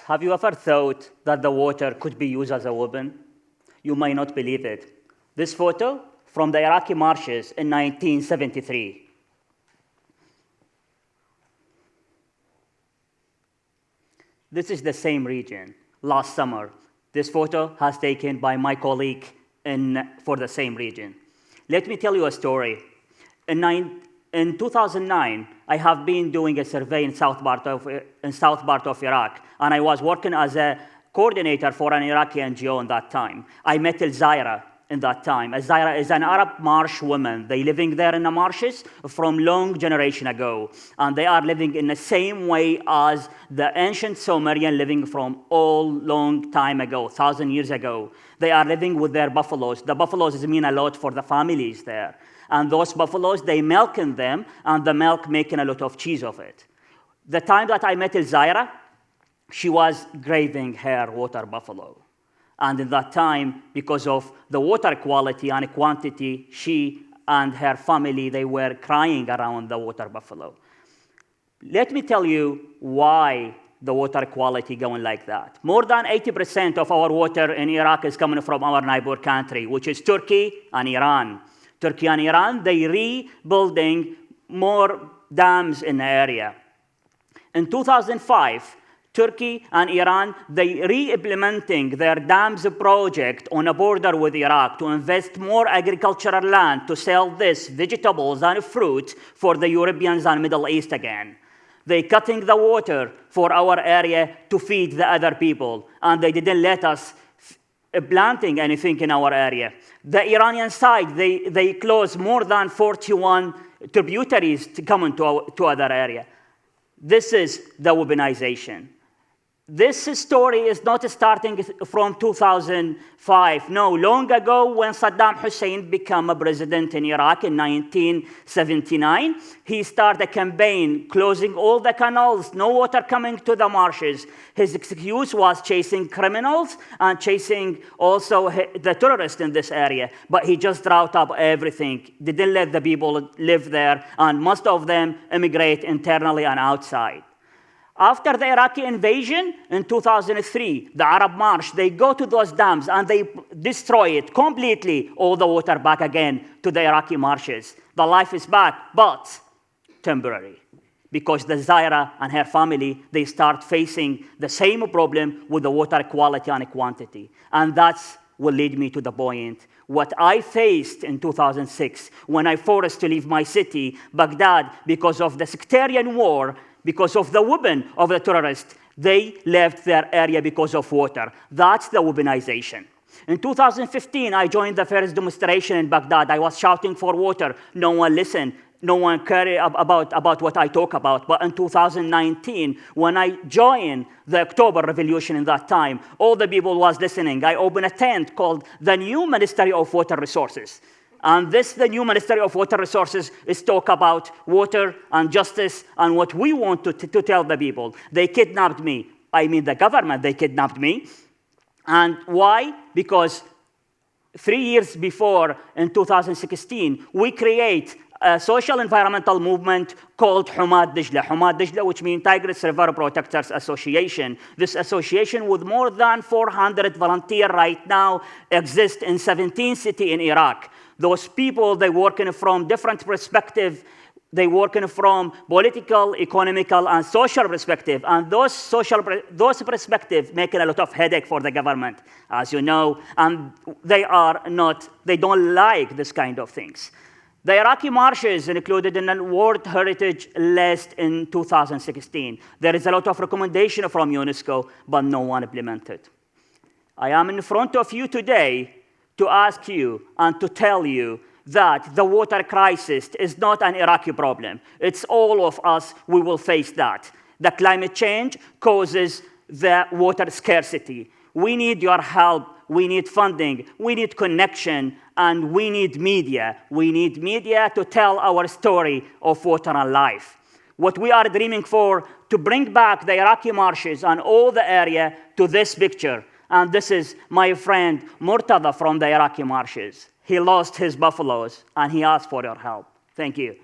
have you ever thought that the water could be used as a weapon? You may not believe it. This photo from the Iraqi marshes in 1973. This is the same region last summer. This photo has taken by my colleague for the same region. Let me tell you a story. In 2009, I have been doing a survey in south part of Iraq, and I was working as a coordinator for an Iraqi NGO in that time. I met Zaira in that time. Zaira is an Arab marsh woman. They living there in the marshes from long generation ago, and they are living in the same way as the ancient Sumerian living from all long time ago, 1,000 years ago. They are living with their buffaloes. The buffaloes mean a lot for the families there. And those buffaloes, they milk in them, and the milk making a lot of cheese of it. The time that I met Zaira, she was grazing her water buffalo. And in that time, because of the water quality and quantity, she and her family, they were crying around the water buffalo. Let me tell you why the water quality going like that. More than 80% of our water in Iraq is coming from our neighbor country, which is Turkey and Iran. Turkey and Iran, they rebuilding more dams in the area. In 2005, Turkey and Iran, they re-implementing their dams project on a border with Iraq to invest more agricultural land to sell this vegetables and fruit for the Europeans and Middle East again. They cutting the water for our area to feed the other people, and they didn't let us planting anything in our area. The Iranian side, they closed more than 41 tributaries to come into other area. This is the weaponization. This story is not starting from 2005. No, long ago when Saddam Hussein became a president in Iraq in 1979, he started a campaign closing all the canals, no water coming to the marshes. His excuse was chasing criminals and chasing also the terrorists in this area. But he just drought up everything, didn't let the people live there, and most of them immigrate internally and outside. After the Iraqi invasion in 2003, the Arab March, they go to those dams and they destroy it completely, all the water back again to the Iraqi marshes. The life is back, but temporary. Because the Zaira and her family, they start facing the same problem with the water quality and quantity. And that's will lead me to the point. What I faced in 2006 when I forced to leave my city, Baghdad, because of the sectarian war, because of the weapon of the terrorists, they left their area because of water. That's the weaponization. In 2015, I joined the first demonstration in Baghdad. I was shouting for water. No one listened. No one cared about what I talk about. But in 2019, when I joined the October Revolution in that time, all the people was listening. I opened a tent called the New Ministry of Water Resources. And the new Ministry of Water Resources is talk about water and justice and what we want to tell the people. They kidnapped me. I mean the government, they kidnapped me. And why? Because 3 years before, in 2016, we create a social environmental movement called Humad Dijla, which means Tigris River Protectors Association. This association with more than 400 volunteers right now exists in 17 cities in Iraq. Those people, they working from different perspectives. They working from political, economical, and social perspective. And those perspectives making a lot of headache for the government, as you know. And they don't like this kind of things. The Iraqi marshes included in the World Heritage List in 2016. There is a lot of recommendation from UNESCO, but no one implemented. I am in front of you today to ask you and to tell you that the water crisis is not an Iraqi problem. It's all of us, we will face that. The climate change causes the water scarcity. We need your help, we need funding, we need connection, and we need media. We need media to tell our story of water and life. What we are dreaming for, to bring back the Iraqi marshes and all the area to this picture. And this is my friend Murtada from the Iraqi marshes. He lost his buffaloes, and he asked for your help. Thank you.